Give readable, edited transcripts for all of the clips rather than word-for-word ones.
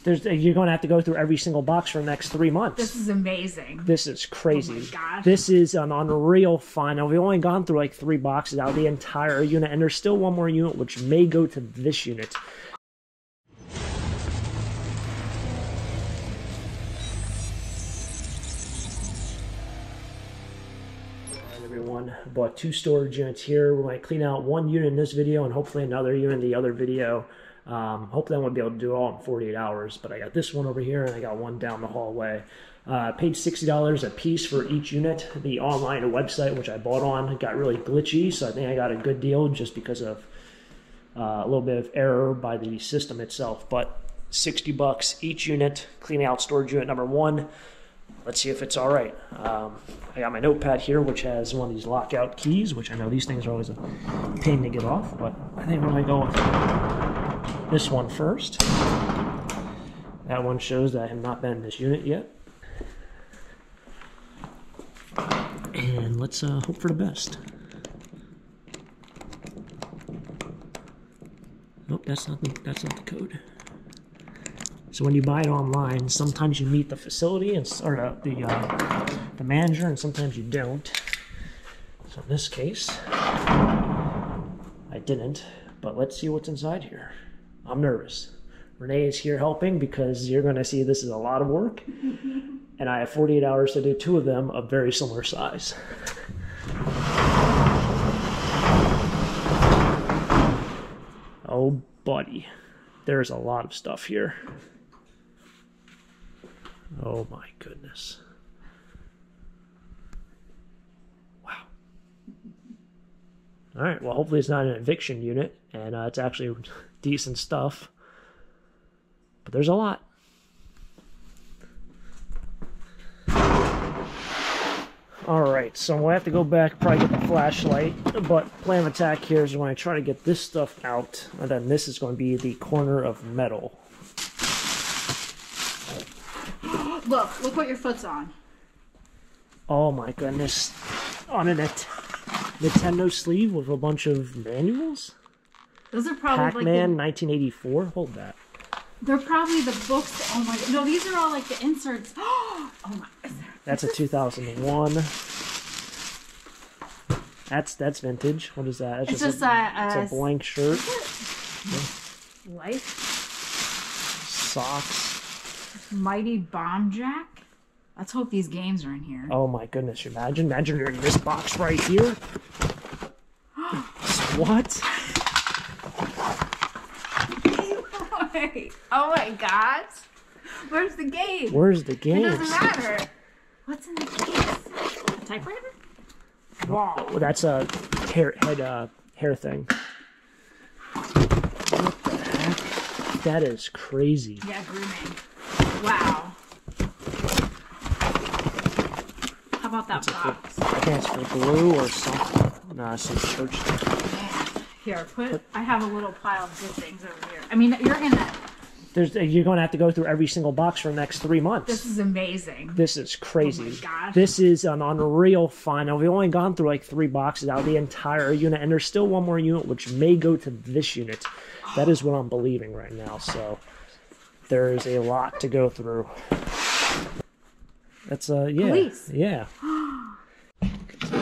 You're going to have to go through every single box for the next 3 months. This is amazing. This is crazy. Oh my gosh. This is an unreal find. Now, we've only gone through like 3 boxes out of the entire unit, and there's still one more unit which may go to this unit. Everyone, bought 2 storage units here. We're going to clean out 1 unit in this video and hopefully another unit in the other video. Hopefully I won't be able to do it all in 48 hours, but I got this one over here and I got one down the hallway. Paid $60 a piece for each unit. The online website which I bought on got really glitchy, so I think I got a good deal just because of a little bit of error by the system itself. But 60 bucks each unit, cleaning out storage unit number 1. Let's see if it's all right. I got my notepad here, which has one of these lockout keys, which I know these things are always a pain to get off, but I think we're going to go with this one first. That one shows that I have not been in this unit yet. And let's hope for the best. Nope, that's not the code. So when you buy it online, sometimes you meet the facility and or the manager, and sometimes you don't. So in this case, I didn't. But let's see what's inside here. I'm nervous. Renee is here helping because you're going to see this is a lot of work, and I have 48 hours to do 2 of them of very similar size. Oh, buddy, there's a lot of stuff here. Oh my goodness. Wow. All right, well, hopefully it's not an eviction unit, and it's actually decent stuff. But there's a lot. All right, so we'll have to go back, probably get the flashlight, but plan of attack here is when I try to get this stuff out, and then this is going to be the corner of metal. Look what your foot's on. Oh my goodness. On a Nintendo sleeve with a bunch of manuals? Those are probably Pac-Man like 1984? Hold that. They're probably the books. Oh my god. No, these are all like the inserts. Oh my. That's a 2001. That's vintage. What is that? It's just a blank shirt. Life. Socks. Mighty Bomb Jack. Let's hope these games are in here. Oh my goodness! Imagine you're in this box right here. What? Wait. Oh my god! Where's the game? Where's the game? It doesn't matter. What's in the case? A typewriter? Wow. Well, that's a hair thing. What the heck? That is crazy. Yeah, grooming. Wow. How about that box? I think it's for glue or something. Nah, some church stuff. Man. Here, I have a little pile of good things over here. I mean, you're gonna... You're going to have to go through every single box for the next 3 months. This is amazing. This is crazy. Oh my gosh. This is an unreal find. Now, we've only gone through like 3 boxes out of the entire unit, and there's still one more unit which may go to this unit. That is what I'm believing right now, so there is a lot to go through. That's, yeah. Police. Yeah.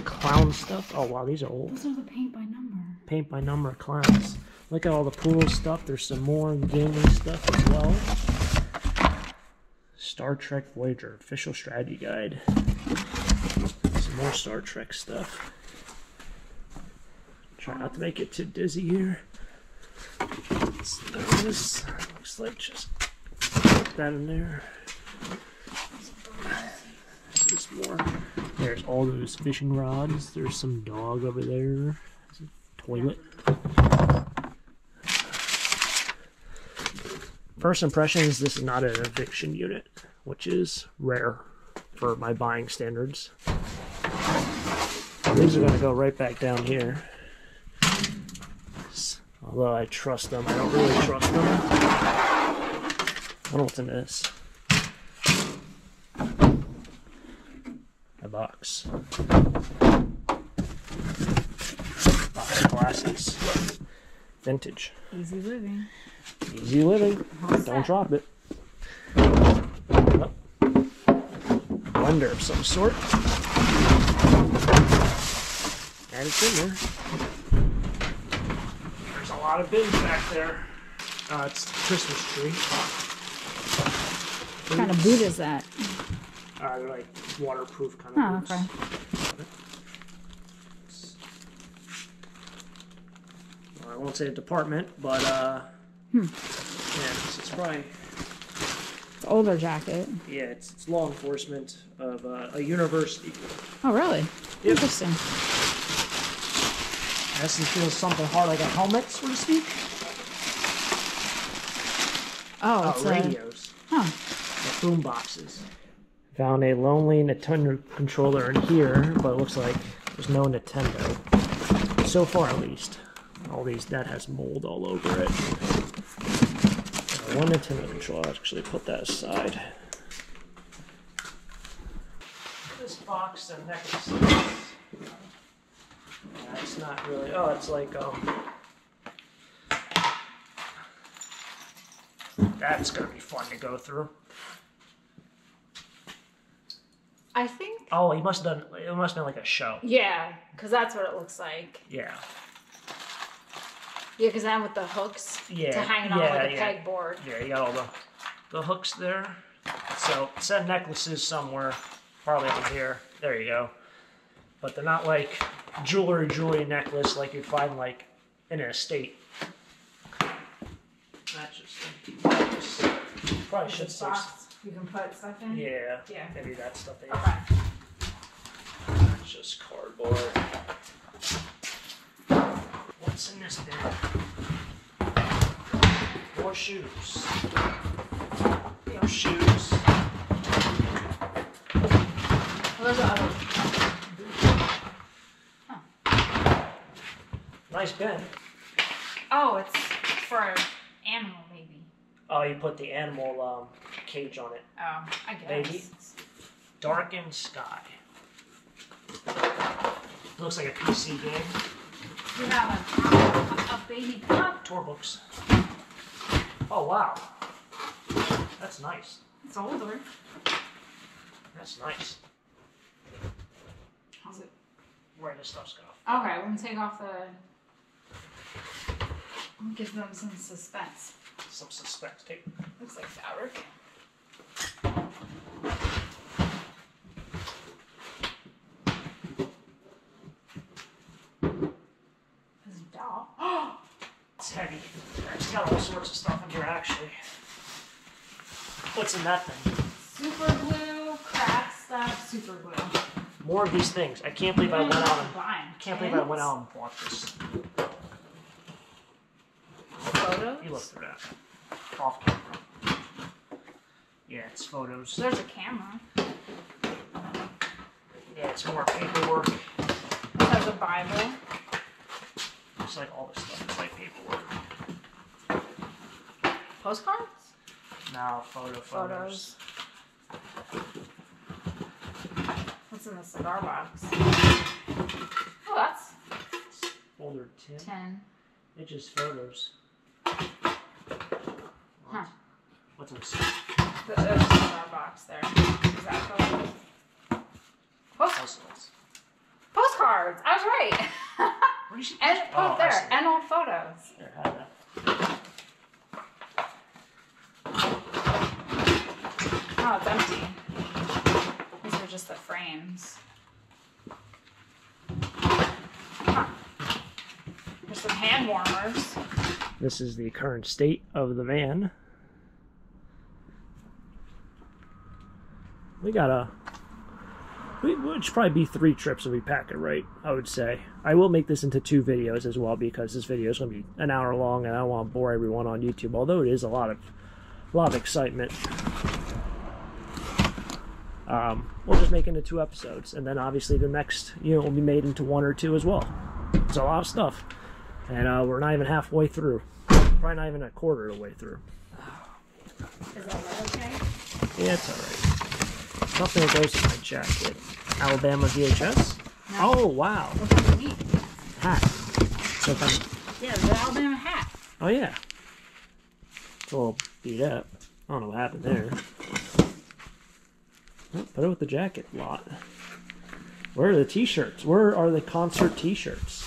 Clown stuff. Oh, wow, these are old. Those are the paint by number. Paint by number clowns. Look at all the pool stuff. There's some more gaming stuff as well. Star Trek Voyager official strategy guide. Some more Star Trek stuff. Try not to make it too dizzy here. This looks like just put that in there. There's more. There's all those fishing rods. There's some dog over there. There's a toilet. First impressions, this is not an eviction unit, which is rare for my buying standards. These are going to go right back down here. Although I trust them, I don't really trust them. I wonder what's in this. A box. Box of glasses. Vintage. Easy living. Easy living. Don't drop it. Oh. Blender of some sort. And it's in there. There's a lot of bins back there. It's the Christmas tree. What kind of boot is that? They're like waterproof kind of boots. Oh, okay. Well, I won't say a department, but yeah, it's probably. It's older jacket. Yeah, it's law enforcement of a university. Oh, really? Yep. Interesting. Has to feel something hard like a helmet, so to speak. Oh, it's radios. Oh. Boom boxes. Found a lonely Nintendo controller in here, but it looks like there's no Nintendo. So far, at least. All these, that has mold all over it. One Nintendo controller, I'll actually put that aside. This box of necklaces. It's not really, oh, it's like, that's gonna be fun to go through. I think. Oh, he must have done. It must have been like a show. Yeah, because that's what it looks like. Yeah. Yeah, because I'm with the hooks to hang it on like a pegboard. Yeah, you got all the hooks there. So it said necklaces somewhere, probably on here. There you go. But they're not like jewelry necklace like you'd find like in an estate. That's just probably should say. You can put stuff in? Yeah. Maybe that stuff. Yeah. Okay. That's just cardboard. What's in this bin? More shoes. More shoes. Where's the other? Huh. Nice bin. Oh, it's for an animal, maybe. Oh, you put the animal cage on it. Oh, I guess. Maybe. Darkened Sky. Looks like a PC game. You have a baby pup. Tour books. Oh, wow. That's nice. It's older. That's nice. How's it? Where this stuff's going. Okay, we're going to take off the... I'll give them some suspense. Some suspense tape. Looks like fabric. This doll. It's heavy. It's got all sorts of stuff in here, actually. What's in that thing? Super glue, crack stuff, super glue. More of these things. I can't believe I went out and bought this. Photos? You look through that. Off camera. Yeah, it's photos. There's a camera. Yeah, it's more paperwork. There's a Bible. It's like all this stuff. It's like paperwork. Postcards? No, photos. What's in the cigar box? Oh, that's Folder 10. 10. It's just photos. Huh. What's in this? There's a cigar box there. Is that photos? Postcards! I was right! Where did she And oh, there, and old photos. There, have that. Oh, it's empty. These are just the frames. Huh. There's some hand warmers. This is the current state of the van. We got it should probably be 3 trips if we pack it right, I would say. I will make this into 2 videos as well because this video is going to be an hour long and I don't want to bore everyone on YouTube, although it is a lot of excitement. We'll just make it into 2 episodes, and then obviously the next unit will be made into 1 or 2 as well. It's a lot of stuff, and we're not even halfway through. Probably not even a quarter of the way through. Is that okay? Yeah, it's alright. Something that goes in my jacket. Alabama VHS? No. Oh, wow. What's underneath? Hat. So Yeah, the Alabama hat. oh, yeah. It's a little beat up. I don't know what happened there. Oh, put it with the jacket lot. Where are the t-shirts? Where are the concert t-shirts?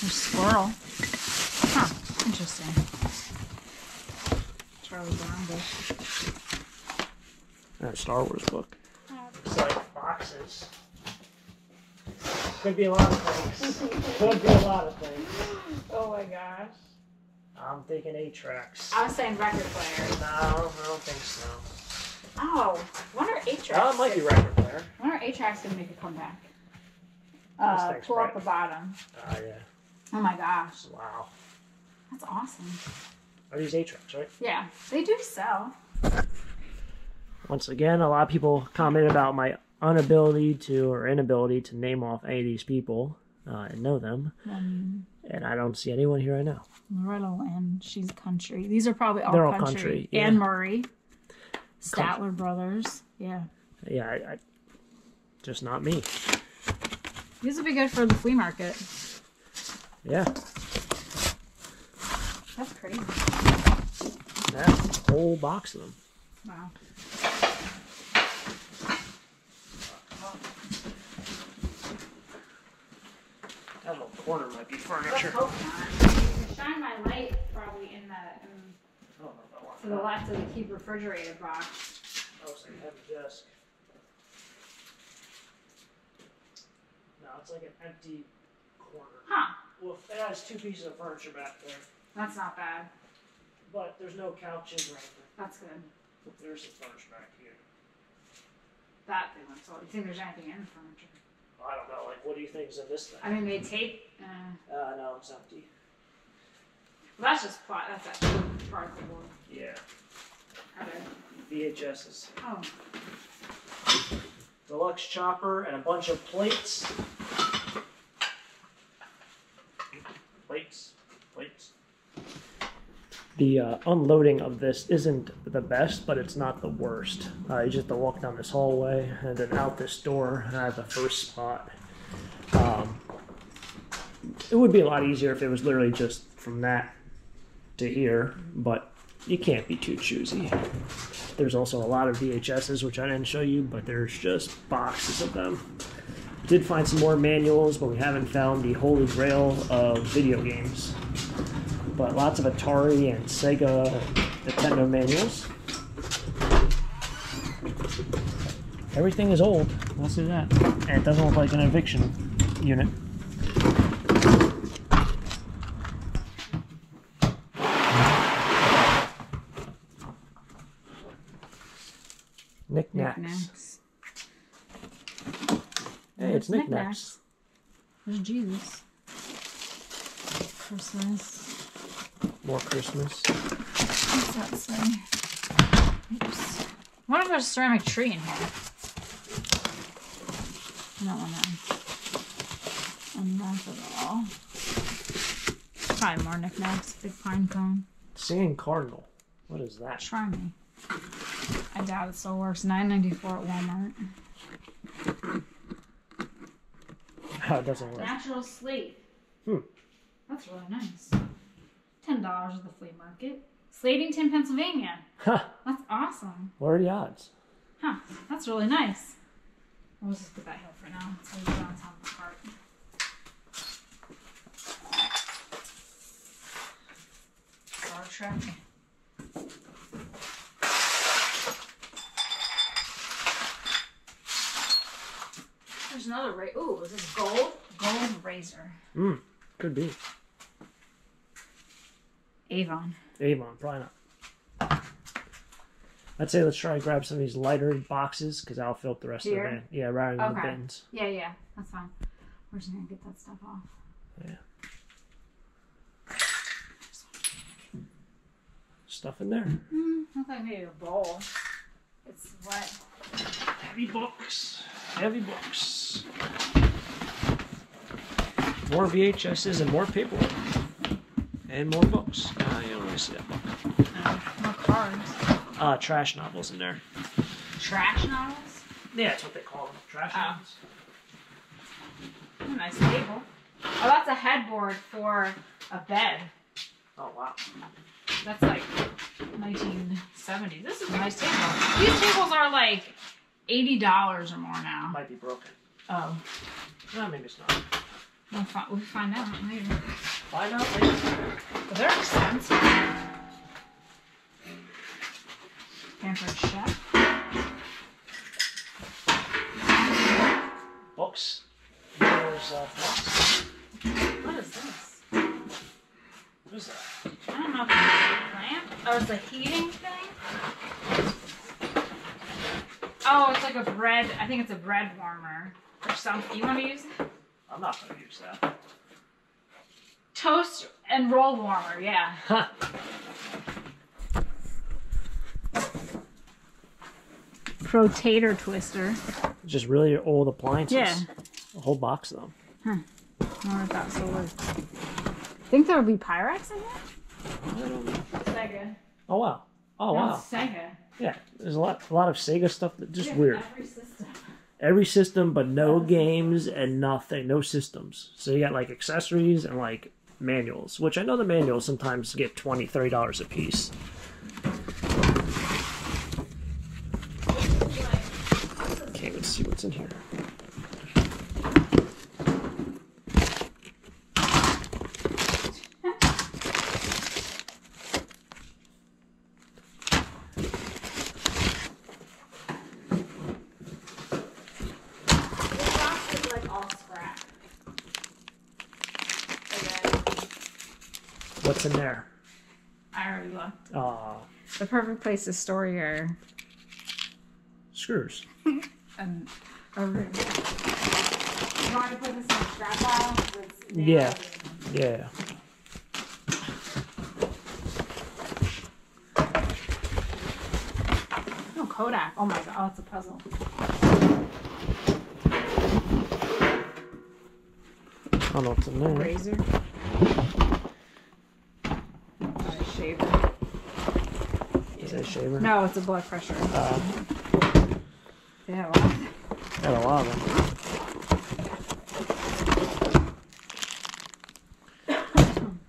There's squirrel. Huh. Interesting. Charlie Brown book. A Star Wars book. It's like boxes. Could be a lot of things. Could be a lot of things. Oh my gosh. I'm thinking 8-tracks. I was saying record players. No, I don't think so. Oh, when are 8-tracks? Oh, it might be record player. When are 8-tracks going to make a comeback? Things Pull right. up the bottom. Oh, yeah. Oh my gosh. Wow. That's awesome. Are these 8-tracks, right? Yeah, they do sell. Once again, a lot of people comment about my inability to name off any of these people and know them. And I don't see anyone here I know. Loretta Lynn, she's country. These are probably all They're country. all country. Yeah. Anne Murray. Statler Brothers. Yeah. Yeah, I just not me. These would be good for the flea market. Yeah. That's crazy. That's a whole box of them. Wow. That little corner might be Let's furniture. hope not. You can shine my light probably in the I don't know if I want to the left of the keep refrigerator box. Oh, it's like a heavy desk. No, it's like an empty corner. Huh. Well, it has 2 pieces of furniture back there, That's not bad. but there's no couches or anything. That's good. There's some furniture back here. That they went sold. You think there's anything in the furniture? I don't know, like, what do you think is in this thing? I mean, they tape. No, it's empty. Well, that's just plot. That's actually part of the board. Yeah. Okay. VHSs. Oh. Deluxe chopper and a bunch of plates. Plates. The unloading of this isn't the best, but it's not the worst. You just have to walk down this hallway and then out this door, and I have the first spot. It would be a lot easier if it was literally just from that to here, but you can't be too choosy. There's also a lot of VHSs, which I didn't show you, but there's just boxes of them. Did find some more manuals, but we haven't found the holy grail of video games. But lots of Atari and Sega Nintendo manuals. Everything is old. Let's do that. And it doesn't look like an eviction unit. Knickknacks. Hey, it's knickknacks. There's Jesus. Christmas. More Christmas. What's that say? Oops. What if there's a ceramic tree in here? No one knows. And that's it all. Probably more knickknacks. Big pine cone. Singing Cardinal. What is that? Try me. I doubt it still works. $9.94 at Walmart. Oh, it doesn't work. Natural slate. That's really nice. $10 at the flea market. Slatington, Pennsylvania. Huh. That's awesome. What are the odds? Huh. That's really nice. We'll just put that here for now. So we put it on top of the cart. Star Trek. There's another razor. Ooh, is this gold? Gold razor. Could be. Avon. Avon, probably not. I'd say let's try to grab some of these lighter boxes because I'll fill up the rest of the bin. Yeah, rather than the bins. Yeah, that's fine. We're just gonna get that stuff off. Yeah. Stuff in there. Looks like maybe a bowl. It's wet. Heavy books. Heavy books. More VHSs and more paperwork. And more books. You don't really see that book. More cards. Trash novels in there. Trash novels? Yeah, that's what they call them. Trash novels. Oh, nice table. Oh, that's a headboard for a bed. Oh, wow. That's like 1970s. This is a nice table. These tables are like $80 or more now. Might be broken. Oh. No, maybe it's not. We'll find out later. Find out later. But they're expensive. Pampered Chef. Books. There's books. What is this? What is that? I don't know if it's a lamp. Oh, it's a heating thing? Oh, it's like a bread. I think it's a bread warmer or something. You want to use it? I'm not going to use that. Toast and roll warmer, yeah. Huh. Rotator twister. Just really old appliances. Yeah. A whole box of them. Huh. I wonder if that's so weird. Think there would be Pyrex in there? I don't know. Sega. Oh, wow. Oh, wow. Sega. Yeah, there's a lot of Sega stuff that just weird. Every system. Every system, but no games and nothing, no systems. So you got like accessories and like manuals, which I know the manuals sometimes get $20, $30 a piece. Can't even see what's in here. What's in there? I already looked. The perfect place to store your screws. and a room. You want to put this in a scrap pile? Yeah. Yeah. Oh, Kodak. Oh my god. Oh, it's a puzzle. I don't know what's in there. Razor. Shaver. Is that a shaver? No, it's a blood pressure. Yeah, Got a lot of them.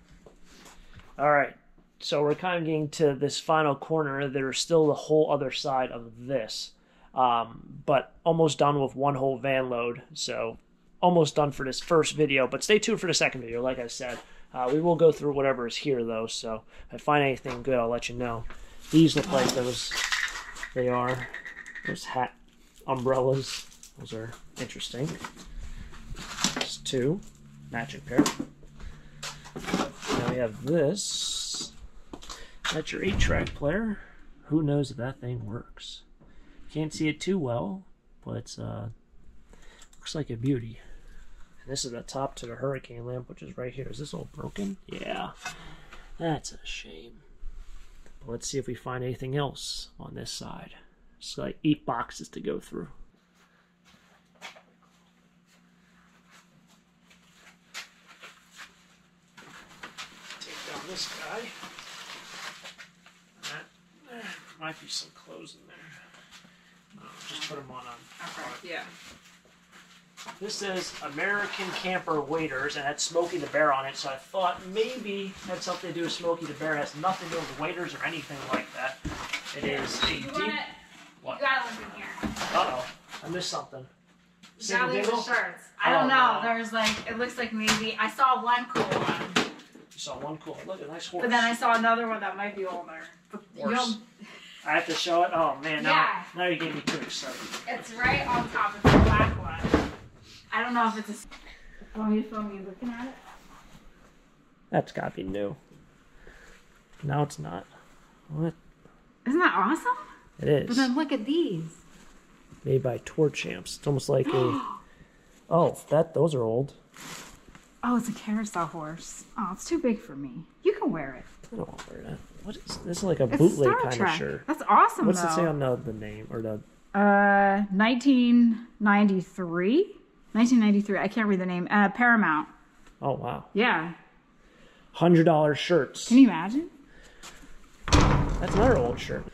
All right, so we're kind of getting to this final corner. There's still the whole other side of this, but almost done with one whole van load. So almost done for this first video, but stay tuned for the second video. Like I said, we will go through whatever is here though. So if I find anything good, I'll let you know. These look like those. They are those hat umbrellas. Those are interesting. There's two matching pair. Now we have this. That's your 8-track player. Who knows if that thing works? Can't see it too well, but it's looks like a beauty. And this is the top to the hurricane lamp, which is right here. Is this all broken? Yeah, that's a shame. But let's see if we find anything else on this side. It's like 8 boxes to go through. Take down this guy. There might be some clothes in there. Just put them on. Okay. Yeah. This is American Camper Waders, and it had Smokey the Bear on it, so I thought maybe it had something to do with Smokey the Bear. It has nothing to do with waders or anything like that. It is a deep... What? You gotta look in here. Uh-oh. I missed something. You gotta leave the shirts. I don't know. No. There's like, it looks like maybe, I saw one cool one. You saw one cool one. Look, a nice horse. But then I saw another one that might be older. Horse. I have to show it? Oh, man. Now you gave me too excited. It's right on top. It's a black one. I don't know if it's a... Want me to film you looking at it? That's gotta be new. No, it's not. What? Isn't that awesome? It is. But then look at these. Made by Tour Champs. It's almost like a... Oh, those are old. Oh, it's a carousel horse. Oh, it's too big for me. You can wear it. I don't want to wear that. What is this? Is like a bootleg kind of shirt. That's awesome. What's it say on the name or the? 1993. 1993. I can't read the name. Paramount. Oh wow. Yeah. $100 shirts. Can you imagine? That's another old shirt.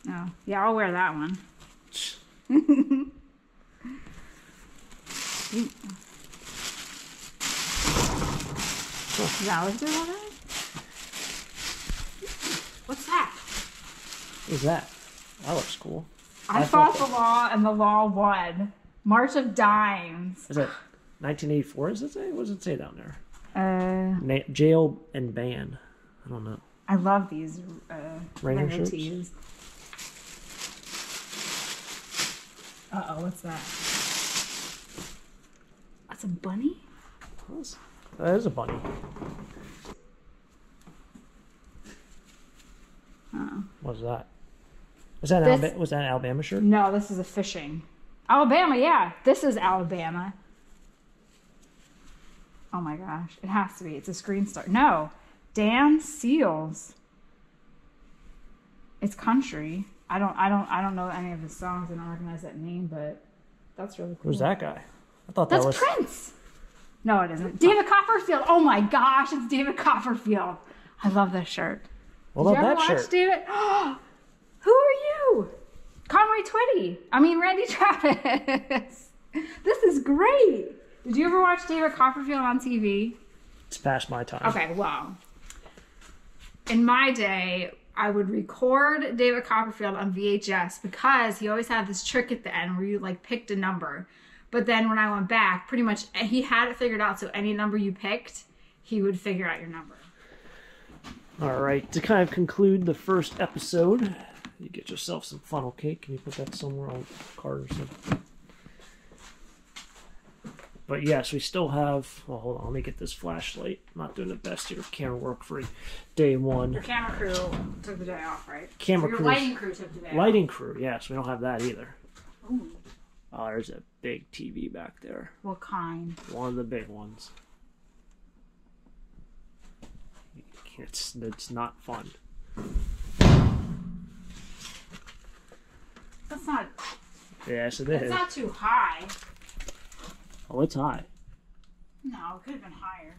Oh yeah, I'll wear that one. Is that what they're on it? What's that? What is that? That looks cool. I fought the law and the law won. March of Dimes. Is it 1984? Does it say? What does it say down there? Jail and ban. I don't know. I love these Ranger shirts. tees. Uh-oh, what's that? That's a bunny? That is a bunny. What's that? Was that an Alabama shirt? No, this is a fishing. Alabama, yeah. This is Alabama. Oh my gosh. It has to be. It's a screen start. No. Dan Seals. It's country. I don't know any of his songs. I don't recognize that name, but that's really cool. Who's that guy? I thought that's that was Prince. No, it isn't. David Copperfield. Oh my gosh, it's David Copperfield. I love this shirt. What about that shirt? Watch David? Who are you? Conway Twitty. Randy Travis. This is great. Did you ever watch David Copperfield on TV? It's past my time. Okay, well, in my day, I would record David Copperfield on VHS because he always had this trick at the end where you like picked a number. But then when I went back, pretty much he had it figured out, so any number you picked, he would figure out your number. All right, to kind of conclude the first episode, you get yourself some funnel cake. Can you put that somewhere on the card or something? But yes, we still have... Well, hold on. Let me get this flashlight. I'm not doing the best here. Camera work for day one. Your camera crew took the day off, right? Camera crew. Your lighting crew took the day off. Lighting crew, yes. We don't have that either. Ooh. Oh, there's a big TV back there. What kind? One of the big ones. It's not fun. That's not... Yes, it is. It's not too high. Oh, it's high. No, it could have been higher.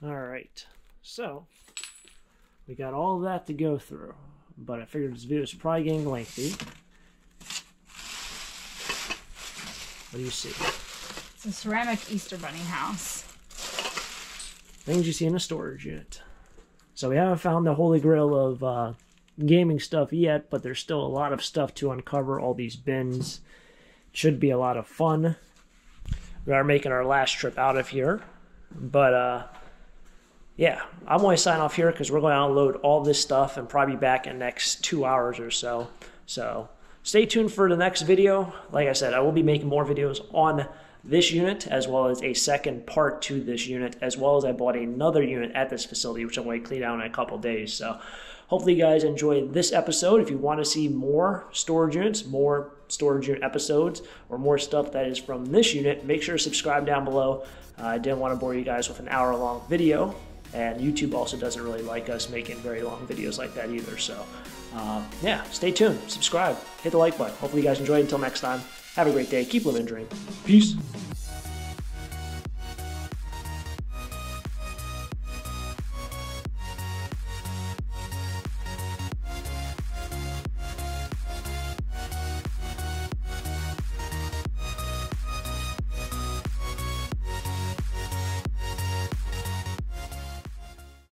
Alright, so we got all of that to go through, but I figured this video is probably getting lengthy. What do you see? It's a ceramic Easter Bunny house. Things you see in a storage unit. So we haven't found the holy grail of gaming stuff yet, but there's still a lot of stuff to uncover. All these bins. Should be a lot of fun. We are making our last trip out of here. But, yeah, I'm going to sign off here because we're going to unload all this stuff and probably be back in the next 2 hours or so. So stay tuned for the next video. Like I said, I will be making more videos on this unit as well as a second part to this unit, as well as I bought another unit at this facility, which I'm going to clean out in a couple days. So hopefully you guys enjoyed this episode. If you want to see more storage units, more storage unit episodes, or more stuff that is from this unit, make sure to subscribe down below. I didn't want to bore you guys with an hour-long video, and YouTube also doesn't really like us making very long videos like that either. So, yeah, stay tuned, subscribe, hit the like button. Hopefully you guys enjoyed. Until next time, have a great day. Keep living the dream. Peace.